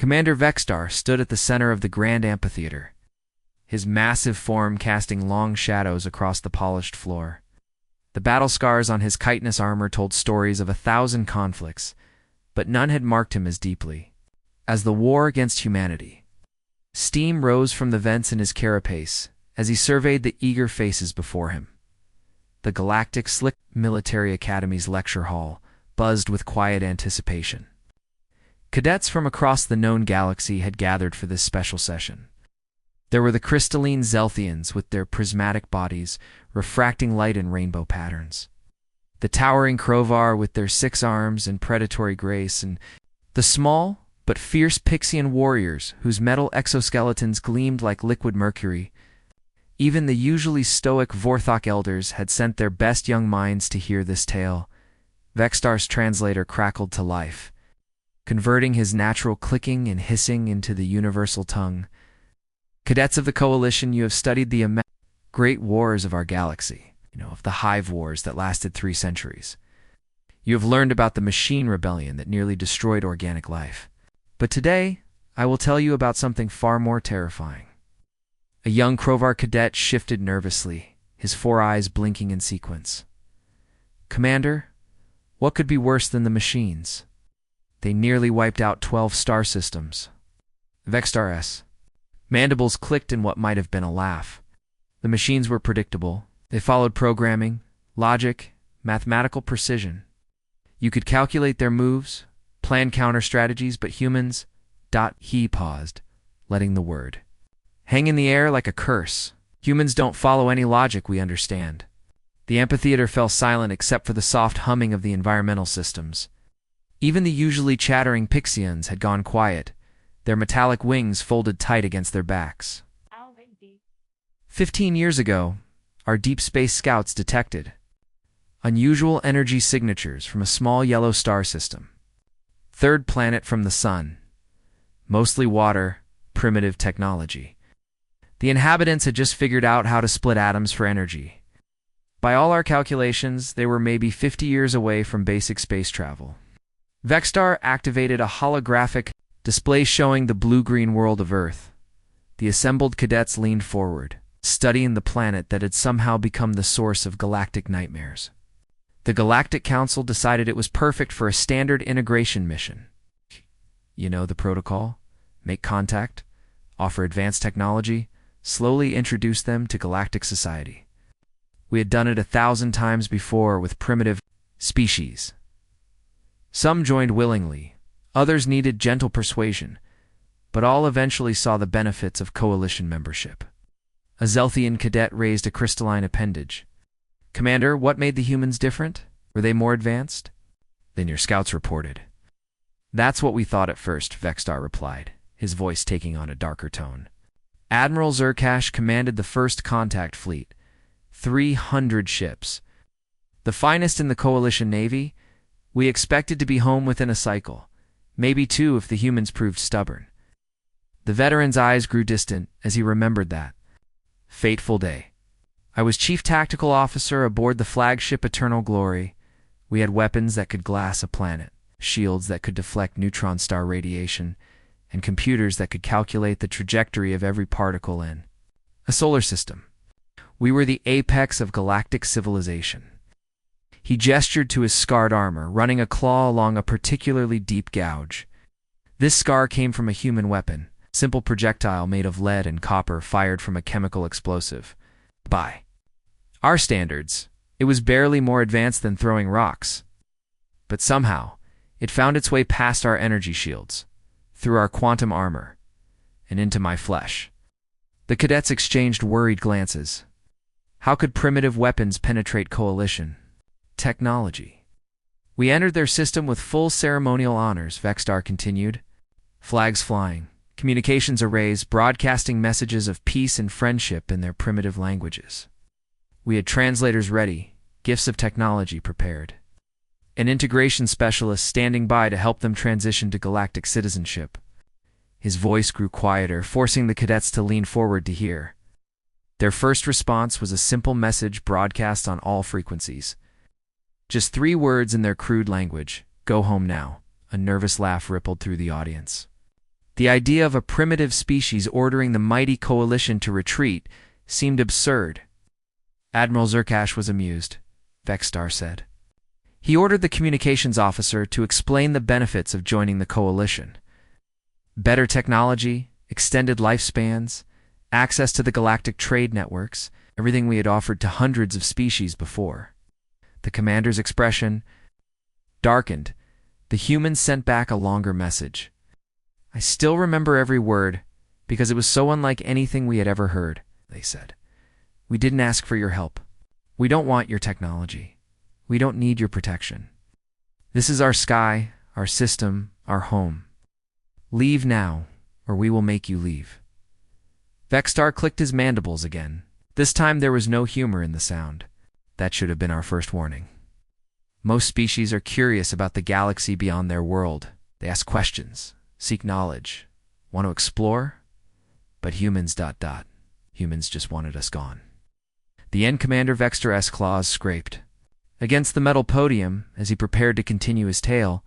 Commander Vexstar stood at the center of the grand amphitheater, his massive form casting long shadows across the polished floor. The battle scars on his chitinous armor told stories of 1,000 conflicts, but none had marked him as deeply as the war against humanity. Steam rose from the vents in his carapace as he surveyed the eager faces before him. The Galactic Slick Military Academy's lecture hall buzzed with quiet anticipation. Cadets from across the known galaxy had gathered for this special session. There were the crystalline Zelthians with their prismatic bodies, refracting light in rainbow patterns. The towering Krovar with their 6 arms and predatory grace, and the small but fierce Pixian warriors whose metal exoskeletons gleamed like liquid mercury. Even the usually stoic Vorthok elders had sent their best young minds to hear this tale. Vexstar's translator crackled to life, converting his natural clicking and hissing into the universal tongue. Cadets of the Coalition, you have studied the great wars of our galaxy, of the hive wars that lasted 3 centuries. You have learned about the machine rebellion that nearly destroyed organic life. But today, I will tell you about something far more terrifying. A young Krovar cadet shifted nervously, his 4 eyes blinking in sequence. Commander, what could be worse than the machines? They nearly wiped out 12 star systems. Vexstar's mandibles clicked in what might have been a laugh. The machines were predictable. They followed programming, logic, mathematical precision. You could calculate their moves, plan counter strategies, but humans... He paused, letting the word hang in the air like a curse. Humans don't follow any logic we understand. The amphitheater fell silent except for the soft humming of the environmental systems. Even the usually chattering Pixians had gone quiet, their metallic wings folded tight against their backs. 15 years ago, our deep space scouts detected unusual energy signatures from a small yellow star system. 3rd planet from the sun. Mostly water, primitive technology. The inhabitants had just figured out how to split atoms for energy. By all our calculations, they were maybe 50 years away from basic space travel. Vexstar activated a holographic display showing the blue-green world of Earth. The assembled cadets leaned forward, studying the planet that had somehow become the source of galactic nightmares. The Galactic Council decided it was perfect for a standard integration mission. You know the protocol: make contact, offer advanced technology, slowly introduce them to galactic society. We had done it 1,000 times before with primitive species. Some joined willingly, others needed gentle persuasion, but all eventually saw the benefits of coalition membership. A Zelthian cadet raised a crystalline appendage. Commander, what made the humans different? Were they more advanced? Then your scouts reported. That's what we thought at first, Vexstar replied, his voice taking on a darker tone. Admiral Zerkash commanded the first contact fleet, 300 ships. The finest in the Coalition Navy. We expected to be home within a cycle, maybe 2 if the humans proved stubborn. The veteran's eyes grew distant as he remembered that fateful day. I was Chief Tactical Officer aboard the flagship Eternal Glory. We had weapons that could glass a planet, shields that could deflect neutron star radiation, and computers that could calculate the trajectory of every particle in a solar system. We were the apex of galactic civilization. He gestured to his scarred armor, running a claw along a particularly deep gouge. This scar came from a human weapon, simple projectile made of lead and copper fired from a chemical explosive. By our standards, it was barely more advanced than throwing rocks. But somehow, it found its way past our energy shields, through our quantum armor, and into my flesh. The cadets exchanged worried glances. How could primitive weapons penetrate Coalition technology? We entered their system with full ceremonial honors, Vexstar continued. Flags flying, communications arrays broadcasting messages of peace and friendship in their primitive languages. We had translators ready, gifts of technology prepared. An integration specialist standing by to help them transition to galactic citizenship. His voice grew quieter, forcing the cadets to lean forward to hear. Their first response was a simple message broadcast on all frequencies. Just 3 words in their crude language: "Go home now." A nervous laugh rippled through the audience. The idea of a primitive species ordering the mighty coalition to retreat seemed absurd. Admiral Zerkash was amused, Vexstar said. He ordered the communications officer to explain the benefits of joining the coalition. Better technology, extended lifespans, access to the galactic trade networks, everything we had offered to hundreds of species before. The commander's expression darkened. The humans sent back a longer message. I still remember every word, because it was so unlike anything we had ever heard, they said. We didn't ask for your help. We don't want your technology. We don't need your protection. This is our sky, our system, our home. Leave now, or we will make you leave. Vexstar clicked his mandibles again. This time there was no humor in the sound. That should have been our first warning. Most species are curious about the galaxy beyond their world. They ask questions, seek knowledge, want to explore. But humans ... Humans just wanted us gone. The end commander Vexstar claws scraped. Against the metal podium, as he prepared to continue his tale,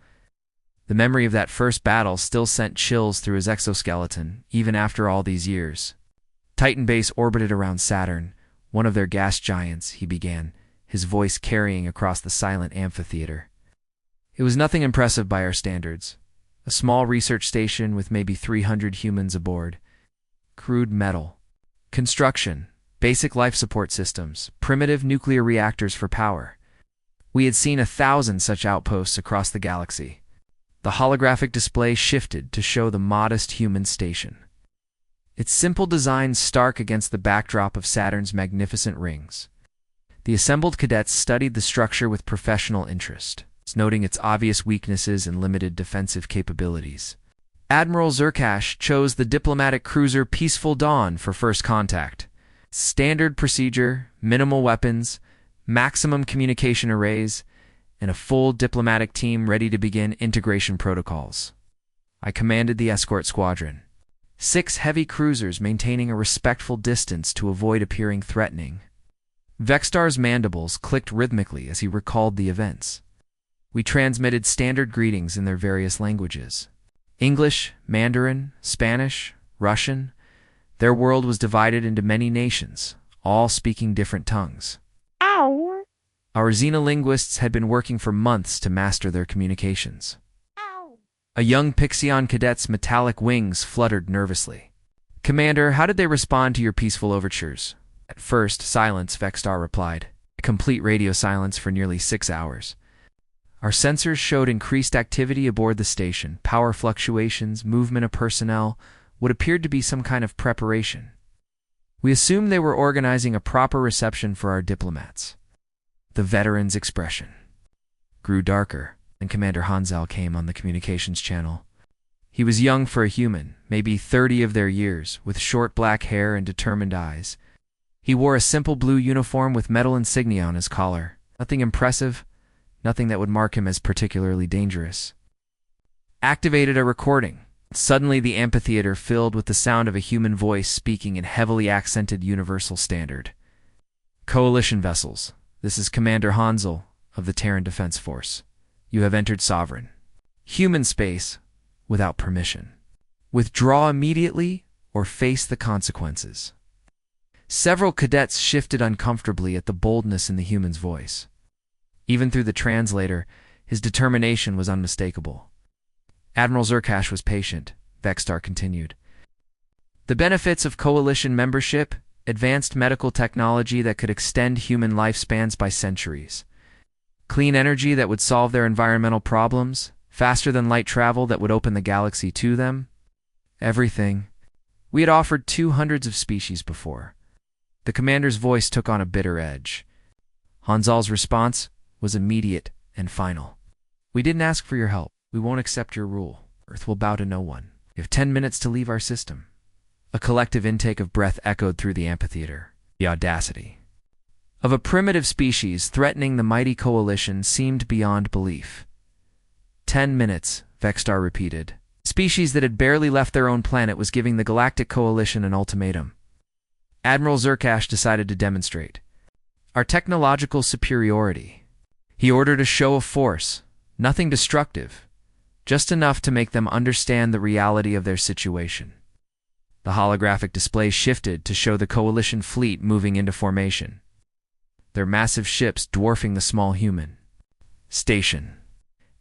the memory of that first battle still sent chills through his exoskeleton, even after all these years. Titan Base orbited around Saturn, one of their gas giants, he began, his voice carrying across the silent amphitheater. It was nothing impressive by our standards. A small research station with maybe 300 humans aboard. Crude metal. Construction. Basic life support systems. Primitive nuclear reactors for power. We had seen 1,000 such outposts across the galaxy. The holographic display shifted to show the modest human station. Its simple design stark against the backdrop of Saturn's magnificent rings. The assembled cadets studied the structure with professional interest, noting its obvious weaknesses and limited defensive capabilities. Admiral Zerkash chose the diplomatic cruiser Peaceful Dawn for first contact. Standard procedure, minimal weapons, maximum communication arrays, and a full diplomatic team ready to begin integration protocols. I commanded the escort squadron. 6 heavy cruisers maintaining a respectful distance to avoid appearing threatening. Vexstar's mandibles clicked rhythmically as he recalled the events. We transmitted standard greetings in their various languages. English, Mandarin, Spanish, Russian. Their world was divided into many nations, all speaking different tongues. Ow! Our xenolinguists had been working for months to master their communications. Ow! A young Pixion cadet's metallic wings fluttered nervously. Commander, how did they respond to your peaceful overtures? At first, silence, Vexstar replied. A complete radio silence for nearly 6 hours. Our sensors showed increased activity aboard the station, power fluctuations, movement of personnel, what appeared to be some kind of preparation. We assumed they were organizing a proper reception for our diplomats. The veteran's expression grew darker, and Commander Hanzel came on the communications channel. He was young for a human, maybe 30 of their years, with short black hair and determined eyes. He wore a simple blue uniform with metal insignia on his collar. Nothing impressive, nothing that would mark him as particularly dangerous. Activated a recording. Suddenly the amphitheater filled with the sound of a human voice speaking in heavily accented universal standard. Coalition vessels, this is Commander Hanzel of the Terran Defense Force. You have entered Sovereign. Human space without permission. Withdraw immediately or face the consequences. Several cadets shifted uncomfortably at the boldness in the human's voice. Even through the translator, his determination was unmistakable. Admiral Zerkash was patient, Vexstar continued. The benefits of coalition membership, advanced medical technology that could extend human lifespans by centuries. Clean energy that would solve their environmental problems, faster than light travel that would open the galaxy to them. Everything. We had offered 200s of species before. The commander's voice took on a bitter edge. Hanzel's response was immediate and final. We didn't ask for your help. We won't accept your rule. Earth will bow to no one. You have 10 minutes to leave our system. A collective intake of breath echoed through the amphitheater. The audacity of a primitive species threatening the mighty coalition seemed beyond belief. 10 minutes, Vexstar repeated. Species that had barely left their own planet was giving the Galactic Coalition an ultimatum. Admiral Zerkash decided to demonstrate our technological superiority. He ordered a show of force, nothing destructive, just enough to make them understand the reality of their situation. The holographic display shifted to show the Coalition fleet moving into formation, their massive ships dwarfing the small human station.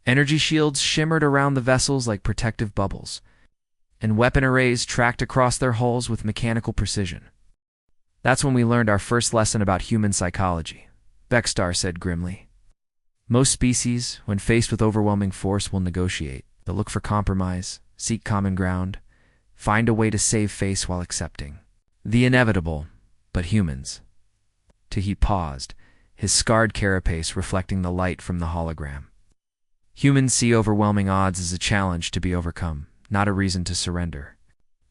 Energy shields shimmered around the vessels like protective bubbles, and weapon arrays tracked across their hulls with mechanical precision. That's when we learned our first lesson about human psychology, Vexstar said grimly. Most species, when faced with overwhelming force, will negotiate. They'll look for compromise, seek common ground, find a way to save face while accepting the inevitable. But humans. Tahit paused, his scarred carapace reflecting the light from the hologram. Humans see overwhelming odds as a challenge to be overcome, not a reason to surrender.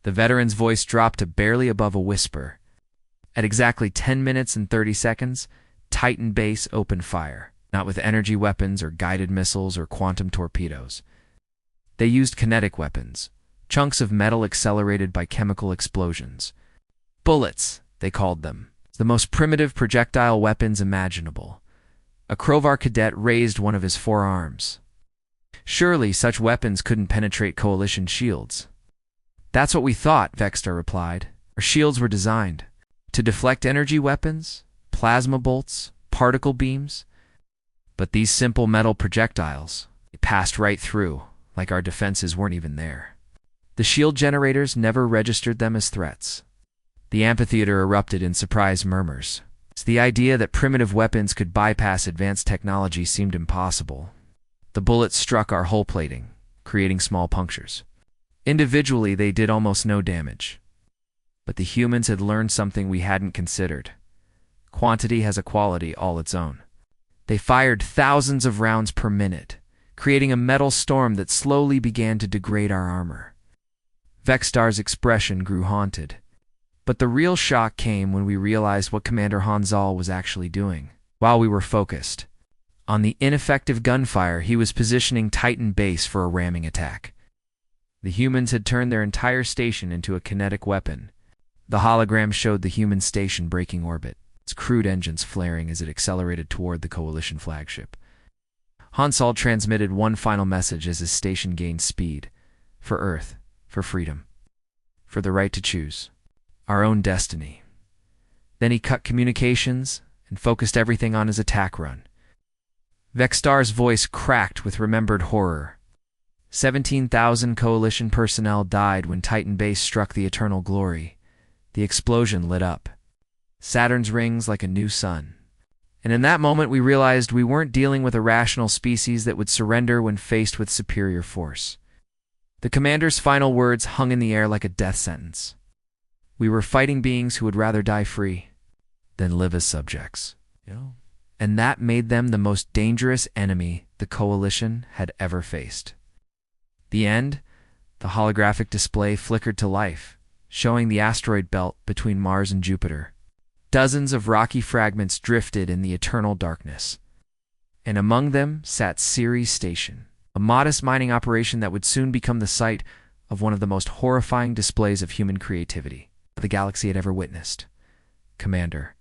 The veteran's voice dropped to barely above a whisper. At exactly 10 minutes and 30 seconds, Titan Base opened fire, not with energy weapons or guided missiles or quantum torpedoes. They used kinetic weapons, chunks of metal accelerated by chemical explosions. Bullets, they called them, the most primitive projectile weapons imaginable. A Krovar cadet raised one of his forearms. Surely such weapons couldn't penetrate Coalition shields. That's what we thought, Vexstar replied. Our shields were designed to deflect energy weapons, plasma bolts, particle beams. But these simple metal projectiles, they passed right through, like our defenses weren't even there. The shield generators never registered them as threats. The amphitheater erupted in surprised murmurs. The idea that primitive weapons could bypass advanced technology seemed impossible. The bullets struck our hull plating, creating small punctures. Individually, they did almost no damage. But the humans had learned something we hadn't considered. Quantity has a quality all its own. They fired thousands of rounds per minute, creating a metal storm that slowly began to degrade our armor. Vexstar's expression grew haunted. But the real shock came when we realized what Commander Hanzal was actually doing. While we were focused on the ineffective gunfire, he was positioning Titan Base for a ramming attack. The humans had turned their entire station into a kinetic weapon. The hologram showed the human station breaking orbit, its crude engines flaring as it accelerated toward the Coalition flagship. Hansal transmitted one final message as his station gained speed. For Earth, for freedom, for the right to choose our own destiny. Then he cut communications and focused everything on his attack run. Vexstar's voice cracked with remembered horror. 17,000 Coalition personnel died when Titan Base struck the eternal glory. The explosion lit up Saturn's rings like a new sun. And in that moment we realized we weren't dealing with a rational species that would surrender when faced with superior force. The commander's final words hung in the air like a death sentence. We were fighting beings who would rather die free than live as subjects. And that made them the most dangerous enemy the Coalition had ever faced. The end, the holographic display flickered to life, showing the asteroid belt between Mars and Jupiter. Dozens of rocky fragments drifted in the eternal darkness. And among them sat Ceres Station, a modest mining operation that would soon become the site of one of the most horrifying displays of human creativity the galaxy had ever witnessed. Commander.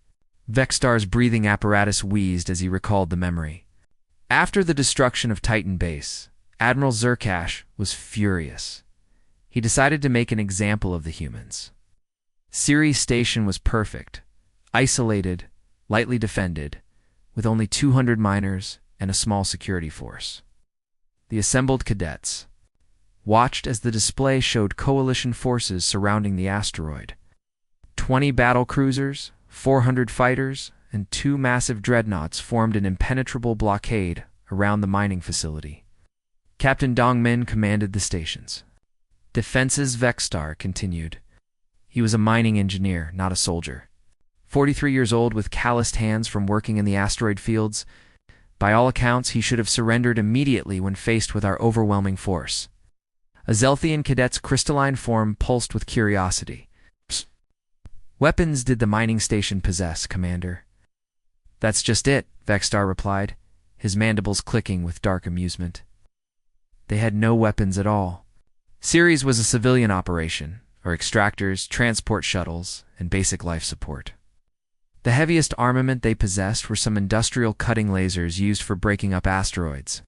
Vexstar's breathing apparatus wheezed as he recalled the memory. After the destruction of Titan Base, Admiral Zerkash was furious. He decided to make an example of the humans. Ceres Station was perfect, isolated, lightly defended, with only 200 miners and a small security force. The assembled cadets watched as the display showed Coalition forces surrounding the asteroid. 20 battle cruisers, 400 fighters, and 2 massive dreadnoughts formed an impenetrable blockade around the mining facility. Captain Dongmin commanded the stations. Defenses Vexstar continued. He was a mining engineer, not a soldier. 43 years old with calloused hands from working in the asteroid fields. By all accounts, he should have surrendered immediately when faced with our overwhelming force. A Zelthian cadet's crystalline form pulsed with curiosity. Weapons did the mining station possess, Commander? That's just it, Vexstar replied, his mandibles clicking with dark amusement. They had no weapons at all. Ceres was a civilian operation, or extractors, transport shuttles, and basic life support. The heaviest armament they possessed were some industrial cutting lasers used for breaking up asteroids.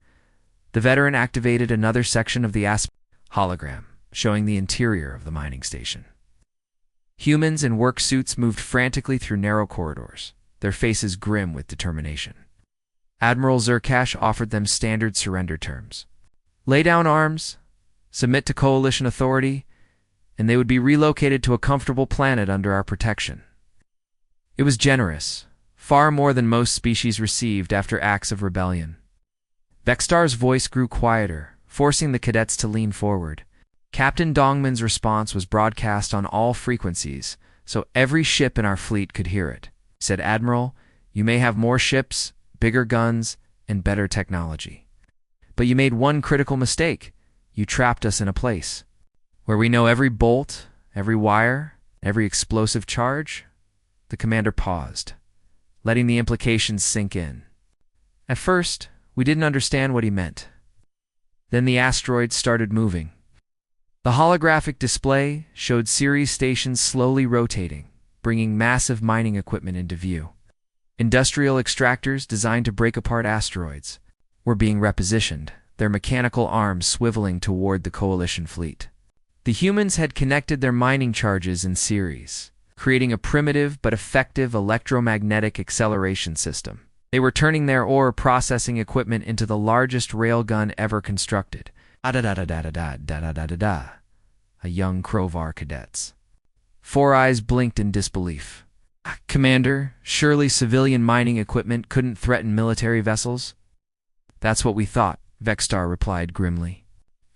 The veteran activated another section of the hologram, showing the interior of the mining station. Humans in work suits moved frantically through narrow corridors, their faces grim with determination. Admiral Zerkash offered them standard surrender terms. Lay down arms, submit to coalition authority, and they would be relocated to a comfortable planet under our protection. It was generous, far more than most species received after acts of rebellion. Vextar's voice grew quieter, forcing the cadets to lean forward. Captain Dongman's response was broadcast on all frequencies, so every ship in our fleet could hear it. He said, "Admiral, you may have more ships, bigger guns, and better technology. But you made one critical mistake. You trapped us in a place where we know every bolt, every wire, every explosive charge." The commander paused, letting the implications sink in. At first, we didn't understand what he meant. Then the asteroid started moving. The holographic display showed Ceres stations slowly rotating, bringing massive mining equipment into view. Industrial extractors designed to break apart asteroids were being repositioned, their mechanical arms swiveling toward the coalition fleet. The humans had connected their mining charges in Ceres, creating a primitive but effective electromagnetic acceleration system. They were turning their ore processing equipment into the largest railgun ever constructed. A young Krovar cadets. Four eyes blinked in disbelief. "Commander, surely civilian mining equipment couldn't threaten military vessels?" "That's what we thought," Vextar replied grimly.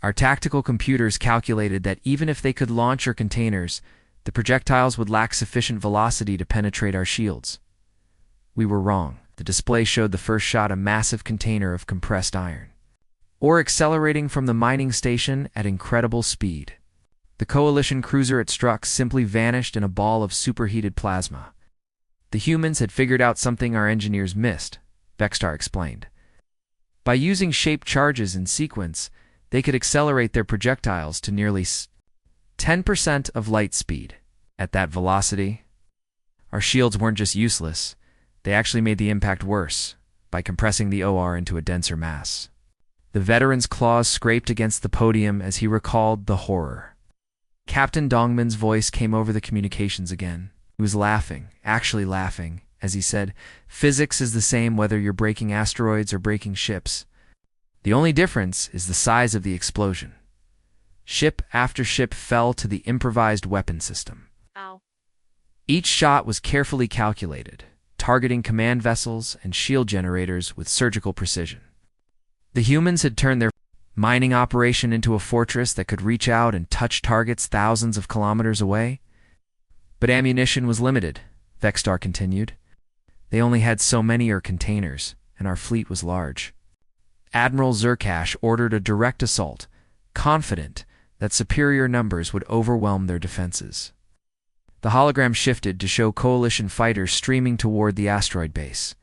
"Our tactical computers calculated that even if they could launch our containers, the projectiles would lack sufficient velocity to penetrate our shields. We were wrong." The display showed the first shot a massive container of compressed iron, ore accelerating from the mining station at incredible speed. The coalition cruiser it struck simply vanished in a ball of superheated plasma. The humans had figured out something our engineers missed, Vextar explained. By using shaped charges in sequence, they could accelerate their projectiles to nearly 10% of light speed. At that velocity, our shields weren't just useless, they actually made the impact worse by compressing the OR into a denser mass. The veteran's claws scraped against the podium as he recalled the horror. Captain Dongman's voice came over the communications again. He was laughing, actually laughing, as he said, "Physics is the same whether you're breaking asteroids or breaking ships. The only difference is the size of the explosion." Ship after ship fell to the improvised weapon system. Ow. Each shot was carefully calculated, targeting command vessels and shield generators with surgical precision. The humans had turned their mining operation into a fortress that could reach out and touch targets thousands of kilometers away. But ammunition was limited, Vextar continued. They only had so many containers, and our fleet was large. Admiral Zerkash ordered a direct assault, confident that superior numbers would overwhelm their defenses. The hologram shifted to show coalition fighters streaming toward the asteroid base.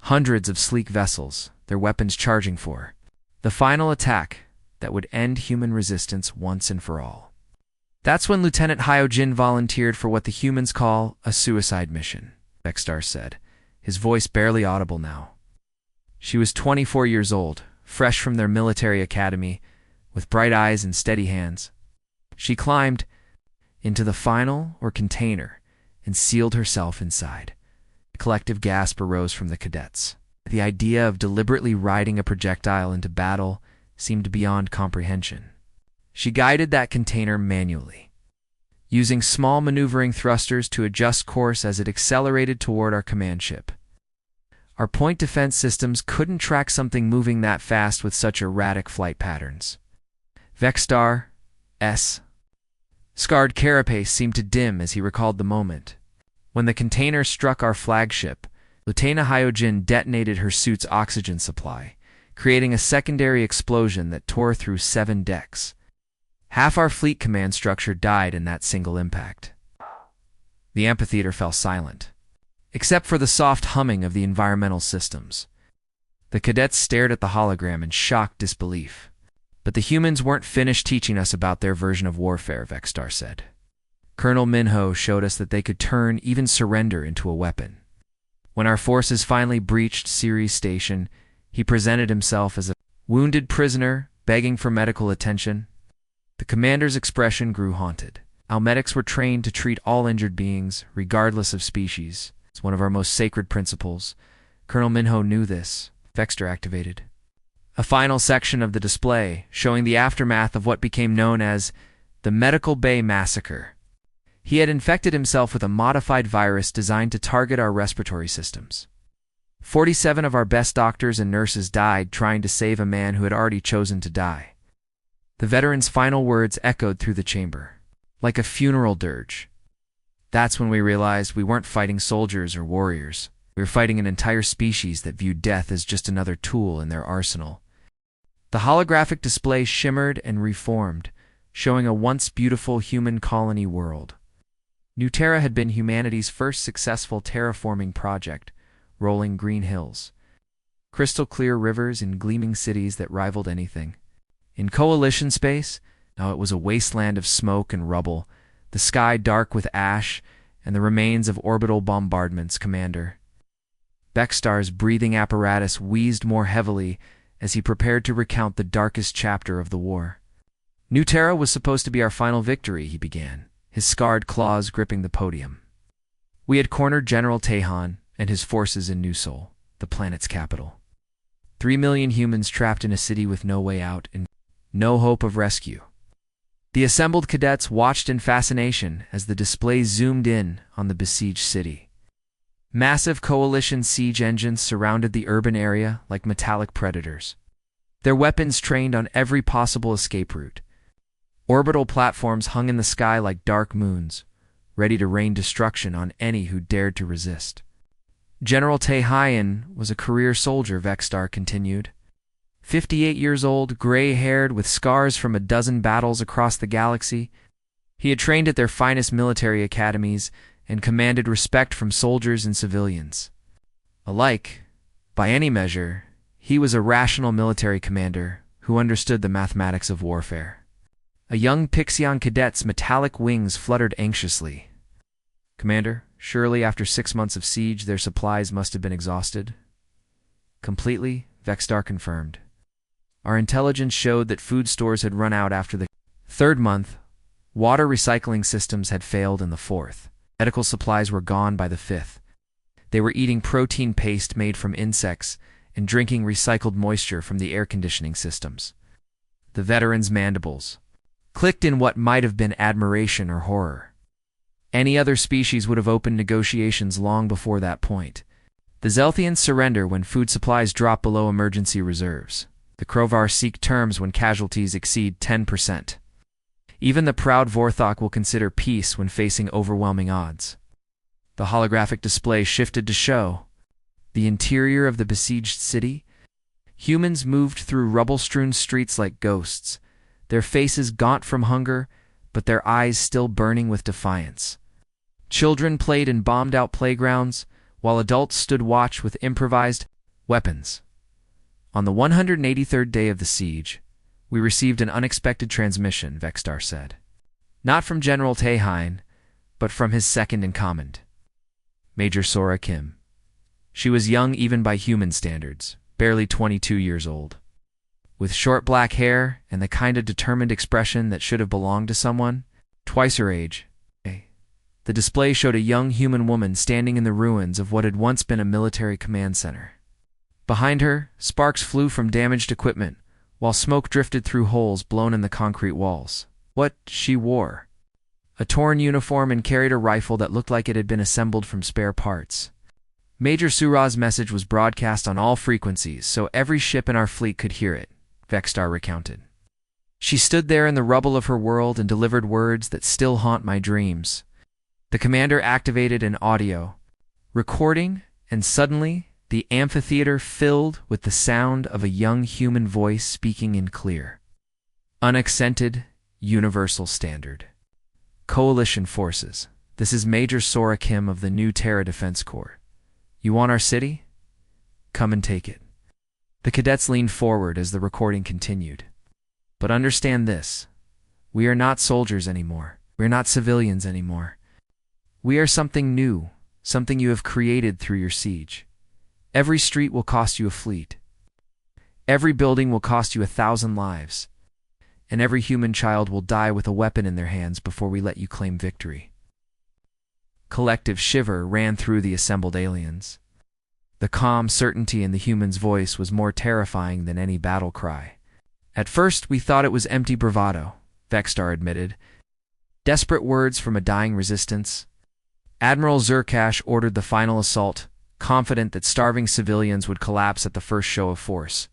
Hundreds of sleek vessels, their weapons charging for the final attack that would end human resistance once and for all. That's when Lieutenant Hyojin volunteered for what the humans call a suicide mission, Vextar said, his voice barely audible now. She was 24 years old, fresh from their military academy, with bright eyes and steady hands. She climbed into the final container and sealed herself inside. A collective gasp arose from the cadets. The idea of deliberately riding a projectile into battle seemed beyond comprehension. She guided that container manually, using small maneuvering thrusters to adjust course as it accelerated toward our command ship. Our point defense systems couldn't track something moving that fast with such erratic flight patterns. Vextar's scarred carapace seemed to dim as he recalled the moment. When the container struck our flagship, Lieutenant Hyojin detonated her suit's oxygen supply, creating a secondary explosion that tore through 7 decks. Half our fleet command structure died in that single impact. The amphitheater fell silent, except for the soft humming of the environmental systems. The cadets stared at the hologram in shocked disbelief. But the humans weren't finished teaching us about their version of warfare, Vextar said. Colonel Minho showed us that they could turn even surrender into a weapon. When our forces finally breached Ceres Station, he presented himself as a Wounded prisoner, begging for medical attention. The commander's expression grew haunted. Our medics were trained to treat all injured beings, regardless of species. It's one of our most sacred principles. Colonel Minho knew this. Vexter activated. A final section of the display, showing the aftermath of what became known as the Medical Bay Massacre. He had infected himself with a modified virus designed to target our respiratory systems. 47 of our best doctors and nurses died trying to save a man who had already chosen to die. The veteran's final words echoed through the chamber, like a funeral dirge. That's when we realized we weren't fighting soldiers or warriors. We were fighting an entire species that viewed death as just another tool in their arsenal. The holographic display shimmered and reformed, showing a once beautiful human colony world. New Terra had been humanity's first successful terraforming project, rolling green hills, crystal clear rivers and gleaming cities that rivaled anything. In Coalition space, now it was a wasteland of smoke and rubble, the sky dark with ash and the remains of orbital bombardments, Commander. Vextar's breathing apparatus wheezed more heavily as he prepared to recount the darkest chapter of the war. New Terra was supposed to be our final victory, he began, his scarred claws gripping the podium. We had cornered General Tehan and his forces in New Sol, the planet's capital. 3 million humans trapped in a city with no way out and no hope of rescue. The assembled cadets watched in fascination as the display zoomed in on the besieged city. Massive Coalition siege engines surrounded the urban area like metallic predators, their weapons trained on every possible escape route. Orbital platforms hung in the sky like dark moons, ready to rain destruction on any who dared to resist. General Tehan was a career soldier, Vextar continued. 58 years old, gray-haired, with scars from a dozen battles across the galaxy. He had trained at their finest military academies and commanded respect from soldiers and civilians alike. By any measure, he was a rational military commander who understood the mathematics of warfare. A young Pixion cadet's metallic wings fluttered anxiously. Commander, surely after 6 months of siege their supplies must have been exhausted. Completely, Vextar confirmed. Our intelligence showed that food stores had run out after the 3rd month. Water recycling systems had failed in the 4th. Medical supplies were gone by the 5th. They were eating protein paste made from insects and drinking recycled moisture from the air conditioning systems. The veteran's mandibles clicked in what might have been admiration or horror. Any other species would have opened negotiations long before that point. The Zelthians surrender when food supplies drop below emergency reserves. The Krovar seek terms when casualties exceed 10%. Even the proud Vorthok will consider peace when facing overwhelming odds. The holographic display shifted to show the interior of the besieged city. Humans moved through rubble-strewn streets like ghosts, their faces gaunt from hunger, but their eyes still burning with defiance. Children played in bombed-out playgrounds, while adults stood watch with improvised weapons. On the 183rd day of the siege, we received an unexpected transmission, Vextar said. Not from General Tehan, but from his second-in-command, Major Sora Kim. She was young even by human standards, barely 22 years old. With short black hair and the kind of determined expression that should have belonged to someone twice her age. The display showed a young human woman standing in the ruins of what had once been a military command center. Behind her, sparks flew from damaged equipment, while smoke drifted through holes blown in the concrete walls. What she wore? A torn uniform and carried a rifle that looked like it had been assembled from spare parts. Major Sura's message was broadcast on all frequencies, so every ship in our fleet could hear it, Vextar recounted. She stood there in the rubble of her world and delivered words that still haunt my dreams. The commander activated an audio recording, and suddenly the amphitheater filled with the sound of a young human voice speaking in clear, unaccented, universal standard. Coalition forces, this is Major Sora Kim of the New Terra Defense Corps. You want our city? Come and take it. The cadets leaned forward as the recording continued. But understand this. We are not soldiers anymore. We are not civilians anymore. We are something new, something you have created through your siege. Every street will cost you a fleet. Every building will cost you 1,000 lives, and every human child will die with a weapon in their hands before we let you claim victory." Collective shiver ran through the assembled aliens. The calm certainty in the human's voice was more terrifying than any battle cry. "At first, we thought it was empty bravado," Vexstar admitted. "Desperate words from a dying resistance." Admiral Zerkash ordered the final assault, confident that starving civilians would collapse at the first show of force.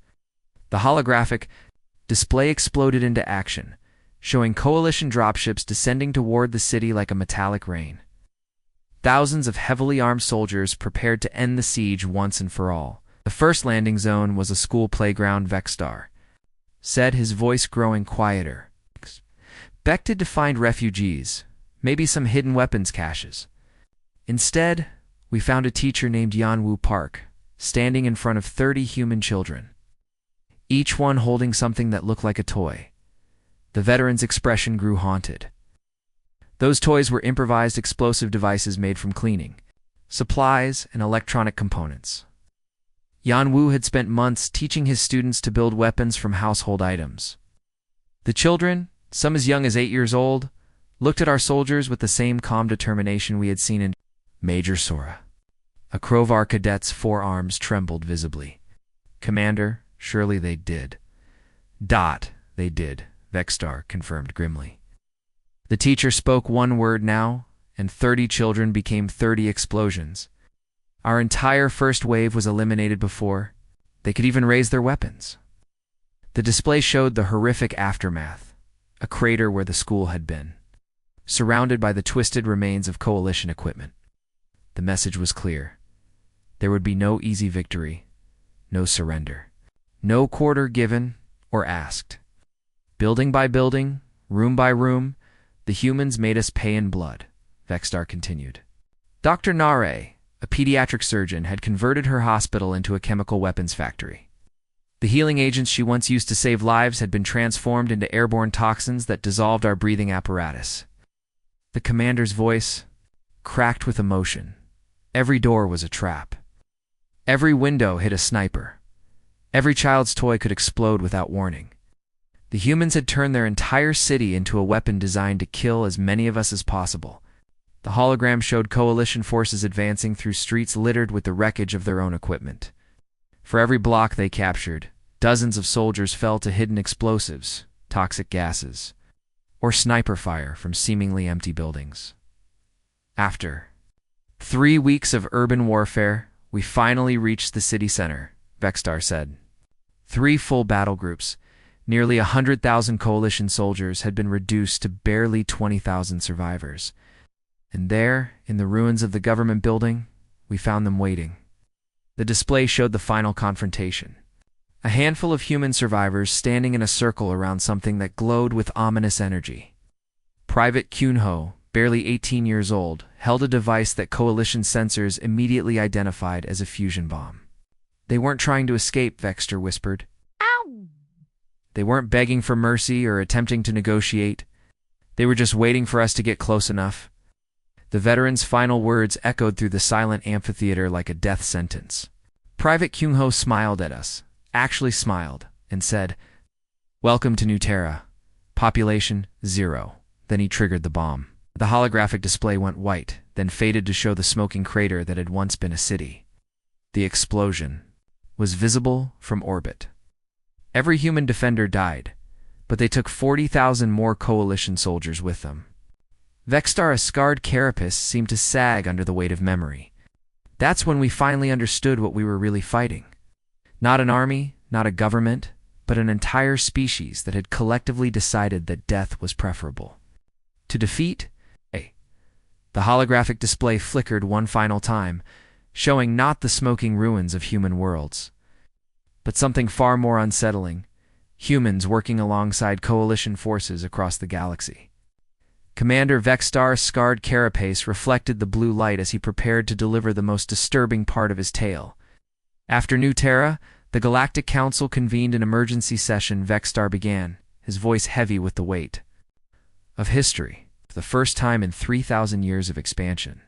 The holographic display exploded into action, showing coalition dropships descending toward the city like a metallic rain. Thousands of heavily armed soldiers prepared to end the siege once and for all. The first landing zone was a school playground, Vexstar said, his voice growing quieter. "Expected to find refugees, maybe some hidden weapons caches. Instead, we found a teacher named Yanwu Park, standing in front of 30 human children, each one holding something that looked like a toy." The veteran's expression grew haunted. Those toys were improvised explosive devices made from cleaning supplies and electronic components. Yanwu had spent months teaching his students to build weapons from household items. The children, some as young as 8 years old, looked at our soldiers with the same calm determination we had seen in Major Sora. A Krovar cadet's forearms trembled visibly. "Commander, surely they did." They did," Vexstar confirmed grimly. The teacher spoke one word now, and 30 children became 30 explosions. Our entire first wave was eliminated before they could even raise their weapons. The display showed the horrific aftermath, a crater where the school had been, surrounded by the twisted remains of coalition equipment. The message was clear. There would be no easy victory, no surrender, no quarter given or asked. Building by building, room by room, the humans made us pay in blood, Vexstar continued. Dr. Nare, a pediatric surgeon, had converted her hospital into a chemical weapons factory. The healing agents she once used to save lives had been transformed into airborne toxins that dissolved our breathing apparatus. The commander's voice cracked with emotion. Every door was a trap. Every window hid a sniper. Every child's toy could explode without warning. The humans had turned their entire city into a weapon designed to kill as many of us as possible. The hologram showed coalition forces advancing through streets littered with the wreckage of their own equipment. For every block they captured, dozens of soldiers fell to hidden explosives, toxic gases, or sniper fire from seemingly empty buildings. After 3 weeks of urban warfare, we finally reached the city center, Vexstar said. 3 full battle groups, nearly 100,000 coalition soldiers, had been reduced to barely 20,000 survivors. And there, in the ruins of the government building, we found them waiting. The display showed the final confrontation. A handful of human survivors standing in a circle around something that glowed with ominous energy. Private Kunho, barely 18 years old, held a device that coalition sensors immediately identified as a fusion bomb. "They weren't trying to escape," Vexter whispered. "Ow!" "They weren't begging for mercy or attempting to negotiate. They were just waiting for us to get close enough." The veteran's final words echoed through the silent amphitheater like a death sentence. Private Kyungho smiled at us, actually smiled, and said, "Welcome to New Terra. Population 0. Then he triggered the bomb. The holographic display went white, then faded to show the smoking crater that had once been a city. The explosion was visible from orbit. Every human defender died, but they took 40,000 more coalition soldiers with them. Vexstar, scarred carapace, seemed to sag under the weight of memory. That's when we finally understood what we were really fighting. Not an army, not a government, but an entire species that had collectively decided that death was preferable. To defeat, the holographic display flickered one final time, showing not the smoking ruins of human worlds, but something far more unsettling: humans working alongside coalition forces across the galaxy. Commander Vexstar's scarred carapace reflected the blue light as he prepared to deliver the most disturbing part of his tale. After New Terra, the Galactic Council convened an emergency session. Vexstar began, his voice heavy with the weight of history. For the first time in 3,000 years of expansion,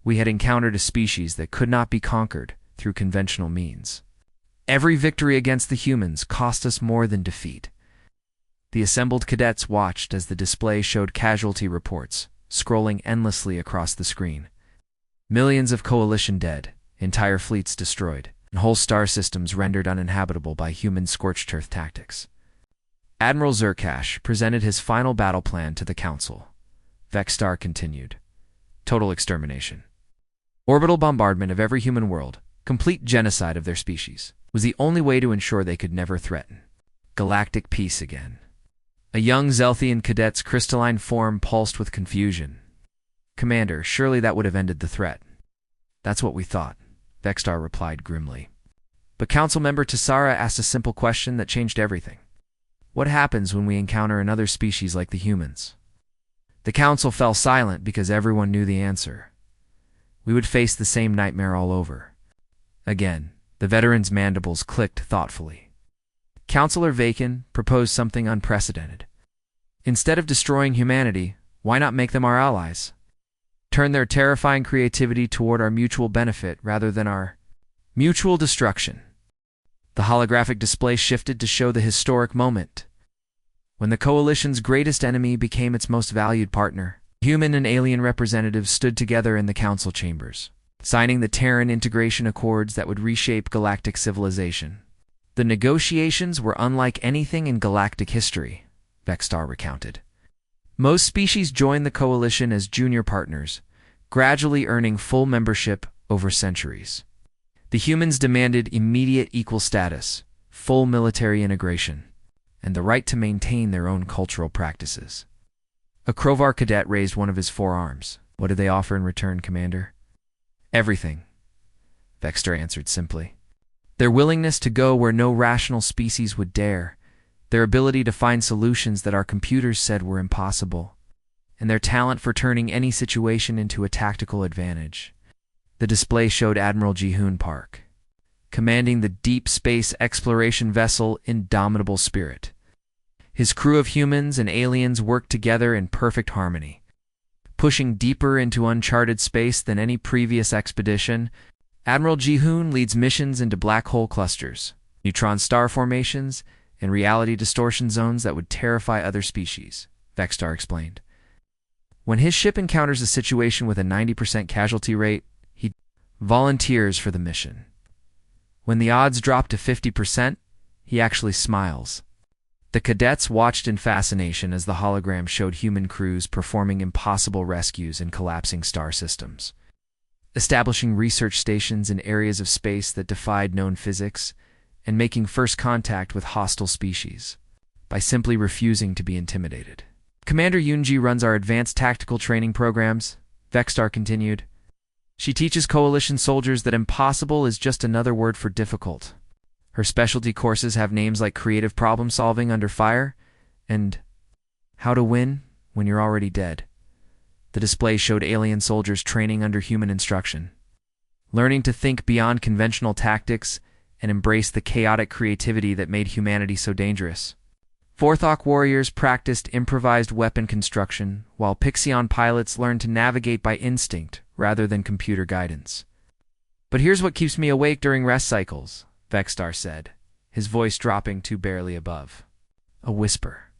we had encountered a species that could not be conquered through conventional means. Every victory against the humans cost us more than defeat. The assembled cadets watched as the display showed casualty reports, scrolling endlessly across the screen. Millions of Coalition dead, entire fleets destroyed, and whole star systems rendered uninhabitable by human scorched earth tactics. Admiral Zerkash presented his final battle plan to the Council. Vexstar continued. Total extermination. Orbital bombardment of every human world, complete genocide of their species, was the only way to ensure they could never threaten. Galactic peace again. A young Zelthian cadet's crystalline form pulsed with confusion. Commander, surely that would have ended the threat. That's what we thought, Vexstar replied grimly. But Council member Tessara asked a simple question that changed everything. What happens when we encounter another species like the humans? The Council fell silent because everyone knew the answer. We would face the same nightmare all over. Again, the veteran's mandibles clicked thoughtfully. Councillor Vacan proposed something unprecedented. Instead of destroying humanity, why not make them our allies? Turn their terrifying creativity toward our mutual benefit rather than our mutual destruction. The holographic display shifted to show the historic moment. When the Coalition's greatest enemy became its most valued partner, human and alien representatives stood together in the Council chambers, signing the Terran Integration Accords that would reshape galactic civilization. The negotiations were unlike anything in galactic history, Vexstar recounted. Most species joined the Coalition as junior partners, gradually earning full membership over centuries. The humans demanded immediate equal status, full military integration, and the right to maintain their own cultural practices. A Krovar cadet raised one of his forearms. What did they offer in return, Commander? Everything, Vexstar answered simply. Their willingness to go where no rational species would dare, their ability to find solutions that our computers said were impossible, and their talent for turning any situation into a tactical advantage. The display showed Admiral Jihoon Park, commanding the deep space exploration vessel Indomitable Spirit. His crew of humans and aliens worked together in perfect harmony, pushing deeper into uncharted space than any previous expedition. Admiral Jihoon leads missions into black hole clusters, neutron star formations, and reality distortion zones that would terrify other species, Vexstar explained. When his ship encounters a situation with a 90% casualty rate, he volunteers for the mission. When the odds drop to 50%, he actually smiles. The cadets watched in fascination as the hologram showed human crews performing impossible rescues in collapsing star systems, establishing research stations in areas of space that defied known physics, and making first contact with hostile species by simply refusing to be intimidated. Commander Yunji runs our advanced tactical training programs, Vexstar continued. She teaches Coalition soldiers that impossible is just another word for difficult. Her specialty courses have names like creative problem solving under fire and how to win when you're already dead. The display showed alien soldiers training under human instruction, learning to think beyond conventional tactics and embrace the chaotic creativity that made humanity so dangerous. Forthok warriors practiced improvised weapon construction, while Pixion pilots learned to navigate by instinct rather than computer guidance. But here's what keeps me awake during rest cycles, Vexstar said, his voice dropping to barely above a whisper.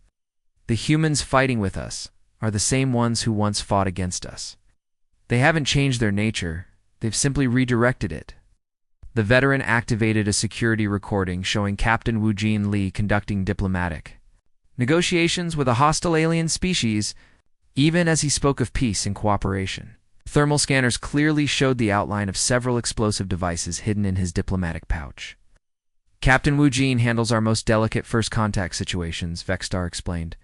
The humans fighting with us are the same ones who once fought against us. They haven't changed their nature, they've simply redirected it. The veteran activated a security recording showing Captain Woojin Lee conducting diplomatic negotiations with a hostile alien species, even as he spoke of peace and cooperation. Thermal scanners clearly showed the outline of several explosive devices hidden in his diplomatic pouch. Captain Woojin handles our most delicate first contact situations, Vexstar explained.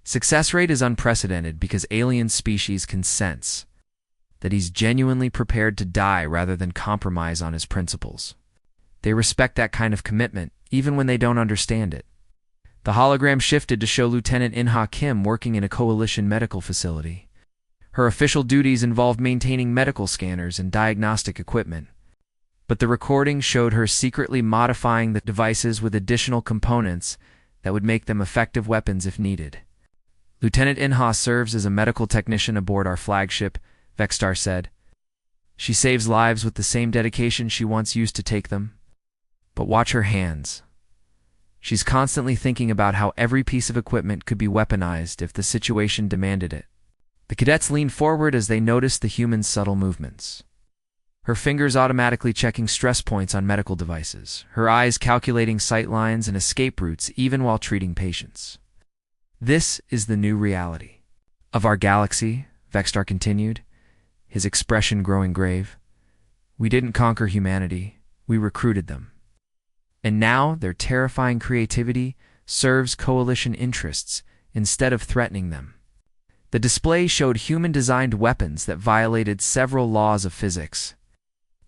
Success rate is unprecedented because alien species can sense that he's genuinely prepared to die rather than compromise on his principles. They respect that kind of commitment, even when they don't understand it. The hologram shifted to show Lieutenant Inha Kim working in a Coalition medical facility. Her official duties involved maintaining medical scanners and diagnostic equipment, but the recording showed her secretly modifying the devices with additional components that would make them effective weapons if needed. Lieutenant Inha serves as a medical technician aboard our flagship, Vexstar said. She saves lives with the same dedication she once used to take them. But watch her hands. She's constantly thinking about how every piece of equipment could be weaponized if the situation demanded it. The cadets lean forward as they notice the human's subtle movements. Her fingers automatically checking stress points on medical devices, her eyes calculating sight lines and escape routes even while treating patients. This is the new reality of our galaxy, Vexstar continued, his expression growing grave. We didn't conquer humanity, we recruited them. And now their terrifying creativity serves coalition interests instead of threatening them. The display showed human-designed weapons that violated several laws of physics,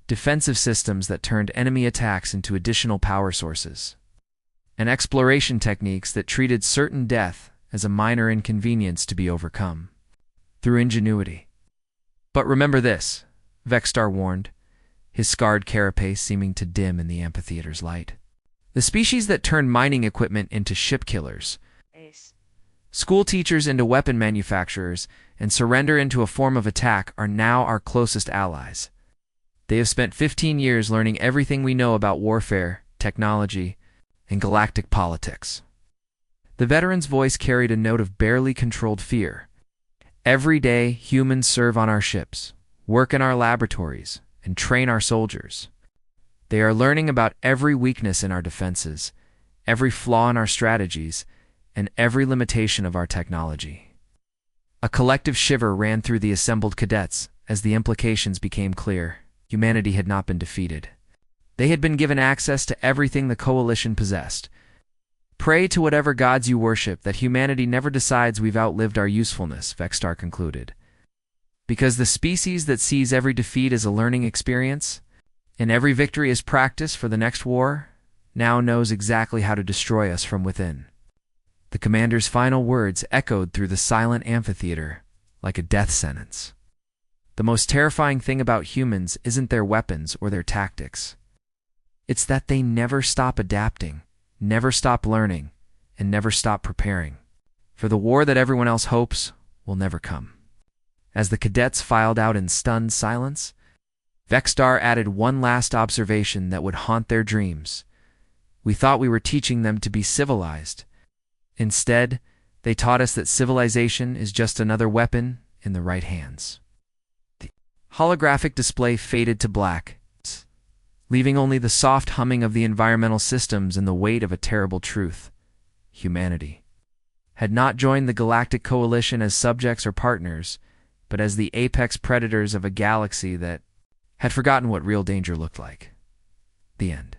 defensive systems that turned enemy attacks into additional power sources, and exploration techniques that treated certain death as a minor inconvenience to be overcome through ingenuity. But remember this, Vexstar warned, his scarred carapace seeming to dim in the amphitheater's light. The species that turned mining equipment into ship killers, school teachers into weapon manufacturers, and surrender into a form of attack are now our closest allies. They have spent 15 years learning everything we know about warfare, technology, and galactic politics. The veteran's voice carried a note of barely controlled fear. Every day, humans serve on our ships, work in our laboratories, and train our soldiers. They are learning about every weakness in our defenses, every flaw in our strategies, and every limitation of our technology. A collective shiver ran through the assembled cadets as the implications became clear. Humanity had not been defeated. They had been given access to everything the Coalition possessed. Pray to whatever gods you worship that humanity never decides we've outlived our usefulness, Vexstar concluded. Because the species that sees every defeat as a learning experience, and every victory as practice for the next war, now knows exactly how to destroy us from within. The commander's final words echoed through the silent amphitheater like a death sentence. The most terrifying thing about humans isn't their weapons or their tactics. It's that they never stop adapting, never stop learning, and never stop preparing for the war that everyone else hopes will never come. As the cadets filed out in stunned silence, Vexstar added one last observation that would haunt their dreams. We thought we were teaching them to be civilized. Instead, they taught us that civilization is just another weapon in the right hands. The holographic display faded to black, leaving only the soft humming of the environmental systems and the weight of a terrible truth. Humanity had not joined the Galactic Coalition as subjects or partners, but as the apex predators of a galaxy that had forgotten what real danger looked like. The end.